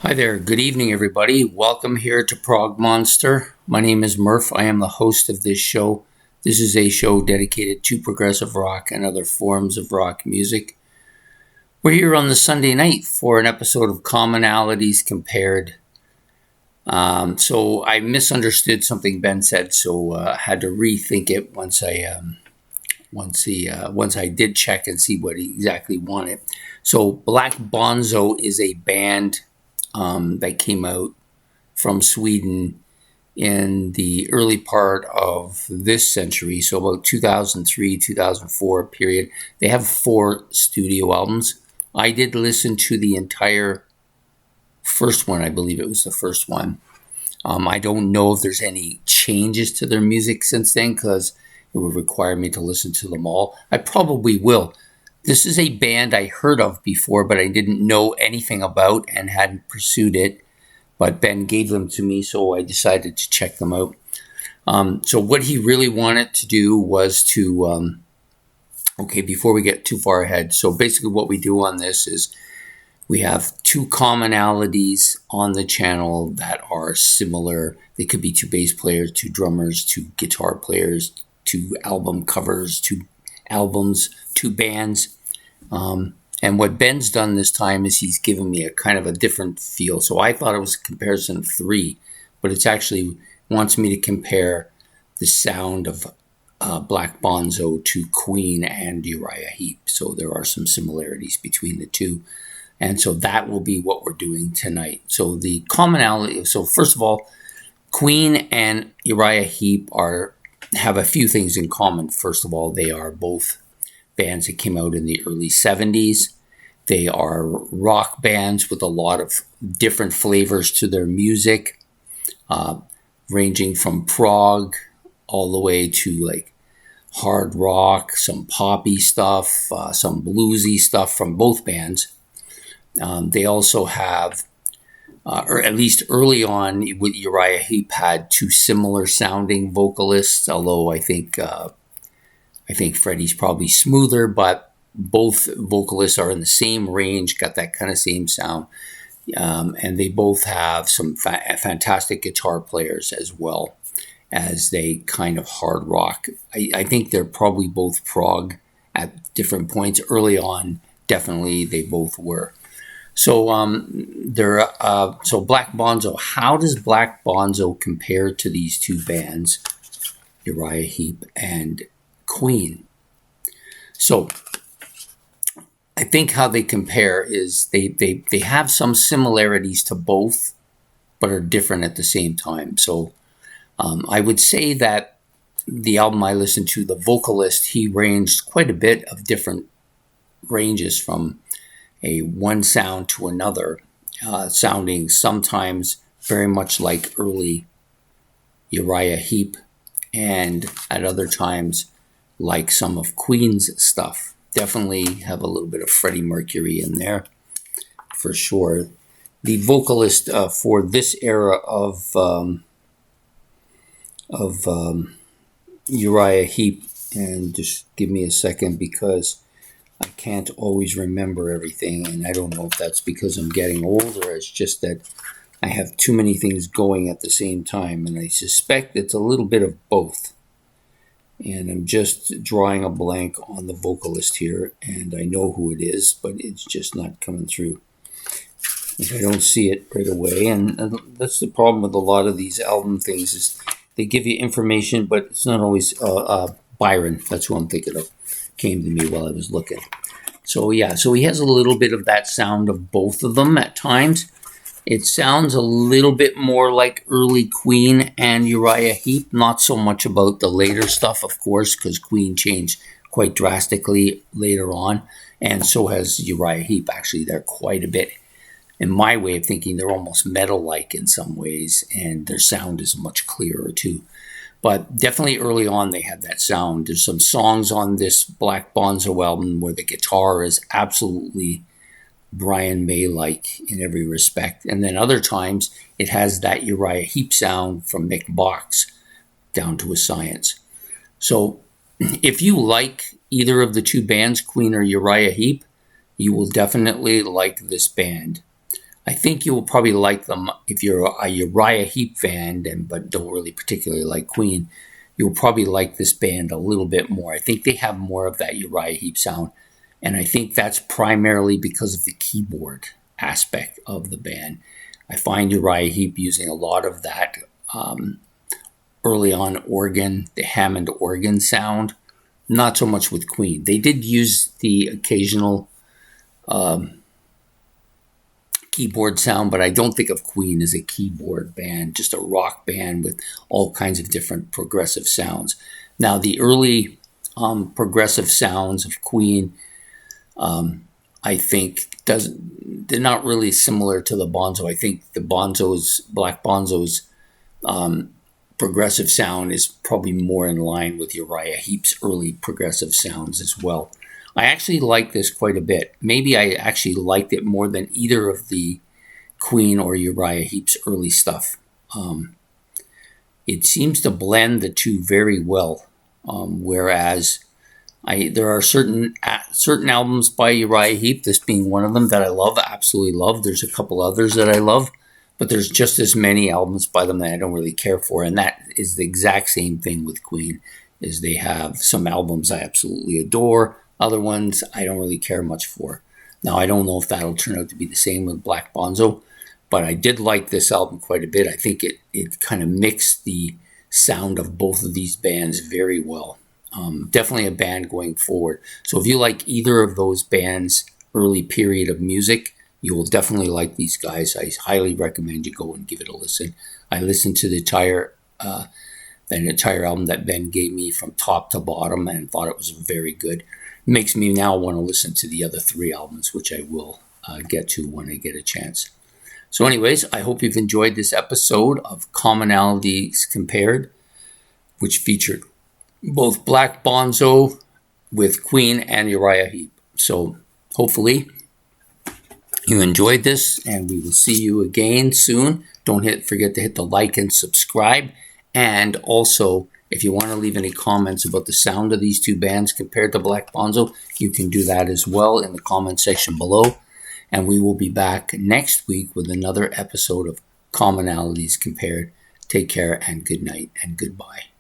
Hi there. Good evening, everybody. Welcome here to Prog Monster. My name is Murph. I am the host of this show. This is a show dedicated to progressive rock and other forms of rock music. We're here on the Sunday night for an episode of Commonalities Compared. So I misunderstood something Ben said, so I had to rethink it once I did check and see what he exactly wanted. So Black Bonzo is a band that came out from Sweden in the early part of this century, so about 2003, 2004 period. They have 4 studio albums. I did listen to the entire first one. I believe it was the first one. I don't know if there's any changes to their music since then because it would require me to listen to them all. I probably will. This is a band I heard of before, but I didn't know anything about and hadn't pursued it. But Ben gave them to me, so I decided to check them out. So what he really wanted to do was to, before we get too far ahead. So basically what we do on this is we have 2 commonalities on the channel that are similar. They could be 2 bass players, 2 drummers, 2 guitar players, 2 album covers, 2 albums, 2 bands. And what Ben's done this time is he's given me a kind of a different feel. So I thought it was a comparison of 3, but it's actually wants me to compare the sound of Black Bonzo to Queen and Uriah Heep. So there are some similarities between the 2. And so that will be what we're doing tonight. So the commonality, so first of all, Queen and Uriah Heep have a few things in common. First of all, they are both bands that came out in the early 70s. They are rock bands with a lot of different flavors to their music, ranging from prog all the way to like hard rock, some poppy stuff, some bluesy stuff from both bands. They also have, or at least early on with Uriah Heep, had 2 similar sounding vocalists, although I think Freddie's probably smoother, but both vocalists are in the same range, got that kind of same sound. And they both have some fantastic guitar players as well as they kind of hard rock. I think they're probably both prog at different points. Early on, definitely they both were. So so Black Bonzo. How does Black Bonzo compare to these 2 bands, Uriah Heep and Queen? So I think how they compare is they have some similarities to both, but are different at the same time. So I would say that the album I listened to, the vocalist, he ranged quite a bit of different ranges from one sound to another, sounding sometimes very much like early Uriah Heep, and at other times like some of Queen's stuff. Definitely have a little bit of Freddie Mercury in there, for sure. The vocalist for this era of Uriah Heep, and just give me a second because I can't always remember everything, and I don't know if that's because I'm getting older. It's just that I have too many things going at the same time, and I suspect it's a little bit of both. And I'm just drawing a blank on the vocalist here, and I know who it is, but it's just not coming through. I don't see it right away, and that's the problem with a lot of these album things is they give you information, but it's not always Byron. That's who I'm thinking of. Came to me while I was looking. So yeah, so he has a little bit of that sound of both of them at times. It sounds a little bit more like early Queen and Uriah Heep, not so much about the later stuff, of course, because Queen changed quite drastically later on, and so has Uriah Heep. Actually, they're quite a bit, in my way of thinking, they're almost metal-like in some ways, and their sound is much clearer too. But definitely early on they had that sound. There's some songs on this Black Bonzo album where the guitar is absolutely Brian May-like in every respect. And then other times it has that Uriah Heep sound from Mick Box down to a science. So if you like either of the 2 bands, Queen or Uriah Heep, you will definitely like this band. I think you will probably like them if you're a Uriah Heep fan, but don't really particularly like Queen. You'll probably like this band a little bit more. I think they have more of that Uriah Heep sound, and I think that's primarily because of the keyboard aspect of the band. I find Uriah Heep using a lot of that early on organ, the Hammond organ sound. Not so much with Queen. They did use the occasional keyboard sound, but I don't think of Queen as a keyboard band, just a rock band with all kinds of different progressive sounds. Now, the early progressive sounds of Queen, I think, they're not really similar to the Bonzo. I think the Black Bonzo's progressive sound is probably more in line with Uriah Heep's early progressive sounds as well. I actually like this quite a bit. Maybe I actually liked it more than either of the Queen or Uriah Heep's early stuff. It seems to blend the two very well, whereas there are certain albums by Uriah Heep, this being one of them, that I love, absolutely love. There's a couple others that I love, but there's just as many albums by them that I don't really care for, and that is the exact same thing with Queen, is they have some albums I absolutely adore, other ones I don't really care much for. Now, I don't know if that'll turn out to be the same with Black Bonzo, but I did like this album quite a bit. I think it kind of mixed the sound of both of these bands very well. Definitely a band going forward. So if you like either of those bands' early period of music, you will definitely like these guys. I highly recommend you go and give it a listen. I listened to the entire album that Ben gave me from top to bottom and thought it was very good. It makes me now want to listen to the other 3 albums, which I will get to when I get a chance. So anyways, I hope you've enjoyed this episode of Commonalities Compared, which featured both Black Bonzo with Queen and Uriah Heep. So hopefully you enjoyed this, and we will see you again soon. Don't forget to hit the like and subscribe. And also, if you want to leave any comments about the sound of these two bands compared to Black Bonzo, you can do that as well in the comment section below. And we will be back next week with another episode of Commonalities Compared. Take care and good night and goodbye.